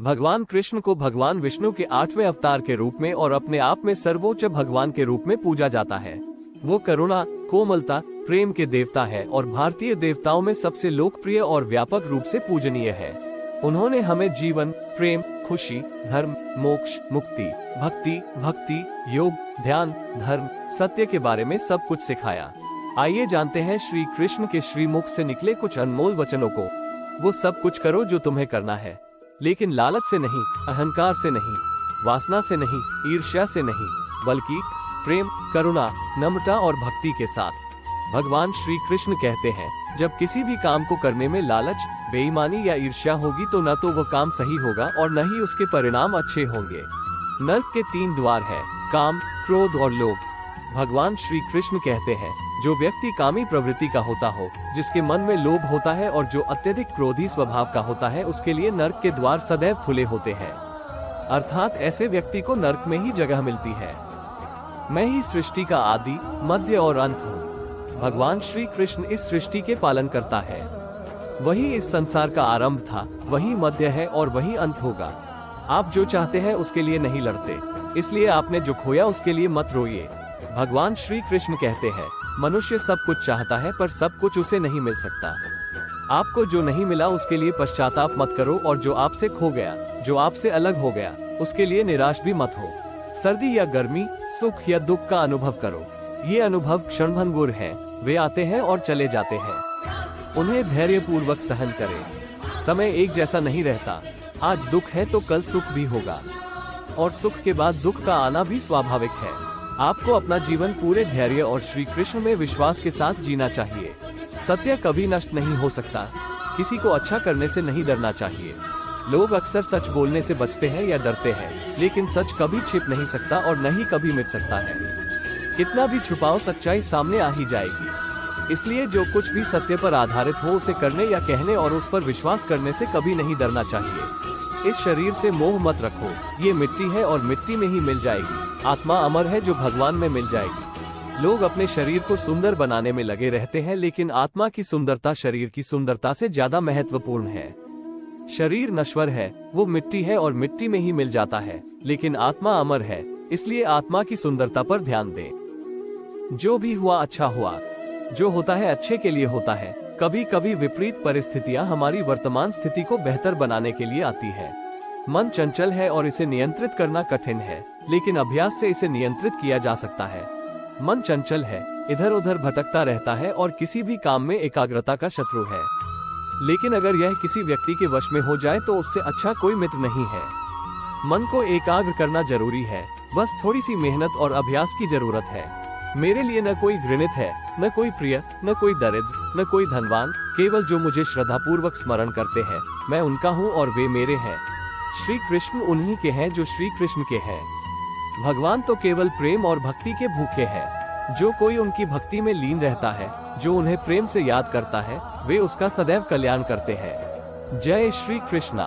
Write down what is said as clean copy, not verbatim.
भगवान कृष्ण को भगवान विष्णु के 8वें अवतार के रूप में और अपने आप में सर्वोच्च भगवान के रूप में पूजा जाता है। वो करुणा, कोमलता, प्रेम के देवता है और भारतीय देवताओं में सबसे लोकप्रिय और व्यापक रूप से पूजनीय है। उन्होंने हमें जीवन, प्रेम, खुशी, धर्म, मोक्ष, मुक्ति, भक्ति, योग, ध्यान, धर्म, सत्य के बारे में सब कुछ सिखाया। आइए जानते हैं श्री कृष्ण के श्रीमुख से निकले कुछ अनमोल वचनों को। वो सब कुछ करो जो तुम्हें करना है, लेकिन लालच से नहीं, अहंकार से नहीं, वासना से नहीं, ईर्ष्या से नहीं, बल्कि प्रेम, करुणा, नम्रता और भक्ति के साथ। भगवान श्री कृष्ण कहते हैं, जब किसी भी काम को करने में लालच, बेईमानी या ईर्ष्या होगी तो न तो वह काम सही होगा और न ही उसके परिणाम अच्छे होंगे। नर्क के 3 द्वार हैं, काम, क्रोध और लोभ। भगवान श्री कृष्ण कहते हैं, जो व्यक्ति कामी प्रवृत्ति का होता हो, जिसके मन में लोभ होता है और जो अत्यधिक क्रोधी स्वभाव का होता है, उसके लिए नर्क के द्वार सदैव खुले होते हैं। अर्थात ऐसे व्यक्ति को नर्क में ही जगह मिलती है। मैं ही सृष्टि का आदि, मध्य और अंत हूँ। भगवान श्री कृष्ण इस सृष्टि के पालन करता है। वही इस संसार का आरंभ था, वही मध्य है और वही अंत होगा। आप जो चाहते हैं उसके लिए नहीं लड़ते, इसलिए आपने जो खोया उसके लिए मत रोइए। भगवान श्री कृष्ण कहते हैं, मनुष्य सब कुछ चाहता है पर सब कुछ उसे नहीं मिल सकता। आपको जो नहीं मिला उसके लिए पश्चाताप मत करो और जो आपसे खो गया, जो आपसे अलग हो गया, उसके लिए निराश भी मत हो। सर्दी या गर्मी, सुख या दुख का अनुभव करो। ये अनुभव क्षणभंगुर हैं, वे आते हैं और चले जाते हैं। उन्हें धैर्यपूर्वक सहन करें। समय एक जैसा नहीं रहता। आज दुख है तो कल सुख भी होगा, और सुख के बाद दुख का आना भी स्वाभाविक है। आपको अपना जीवन पूरे धैर्य और श्री कृष्ण में विश्वास के साथ जीना चाहिए। सत्य कभी नष्ट नहीं हो सकता। किसी को अच्छा करने से नहीं डरना चाहिए। लोग अक्सर सच बोलने से बचते हैं या डरते हैं, लेकिन सच कभी छिप नहीं सकता और न ही कभी मिट सकता है। कितना भी छुपाओ, सच्चाई सामने आ ही जाएगी। इसलिए जो कुछ भी सत्य पर आधारित हो उसे करने या कहने और उस पर विश्वास करने से कभी नहीं डरना चाहिए। इस शरीर से मोह मत रखो। ये मिट्टी है और मिट्टी में ही मिल जाएगी। आत्मा अमर है जो भगवान में मिल जाएगी। लोग अपने शरीर को सुंदर बनाने में लगे रहते हैं, लेकिन आत्मा की सुंदरता शरीर की सुंदरता से ज्यादा महत्वपूर्ण है। शरीर नश्वर है, वो मिट्टी है और मिट्टी में ही मिल जाता है, लेकिन आत्मा अमर है, इसलिए आत्मा की सुंदरता पर ध्यान दें। जो भी हुआ अच्छा हुआ। जो होता है अच्छे के लिए होता है। कभी कभी विपरीत परिस्थितियां हमारी वर्तमान स्थिति को बेहतर बनाने के लिए आती है। मन चंचल है और इसे नियंत्रित करना कठिन है, लेकिन अभ्यास से इसे नियंत्रित किया जा सकता है। मन चंचल है, इधर उधर भटकता रहता है और किसी भी काम में एकाग्रता का शत्रु है। लेकिन अगर यह किसी व्यक्ति के वश में हो जाए तो उससे अच्छा कोई मित्र नहीं है। मन को एकाग्र करना जरूरी है, बस थोड़ी सी मेहनत और अभ्यास की जरूरत है। मेरे लिए न कोई घृणित है, न कोई प्रिय, न कोई दरिद्र, न कोई धनवान, केवल जो मुझे श्रद्धापूर्वक स्मरण करते हैं, मैं उनका हूँ और वे मेरे हैं। श्री कृष्ण उन्हीं के हैं जो श्री कृष्ण के हैं। भगवान तो केवल प्रेम और भक्ति के भूखे हैं। जो कोई उनकी भक्ति में लीन रहता है, जो उन्हें प्रेम से याद करता है, वे उसका सदैव कल्याण करते हैं। जय श्री कृष्णा।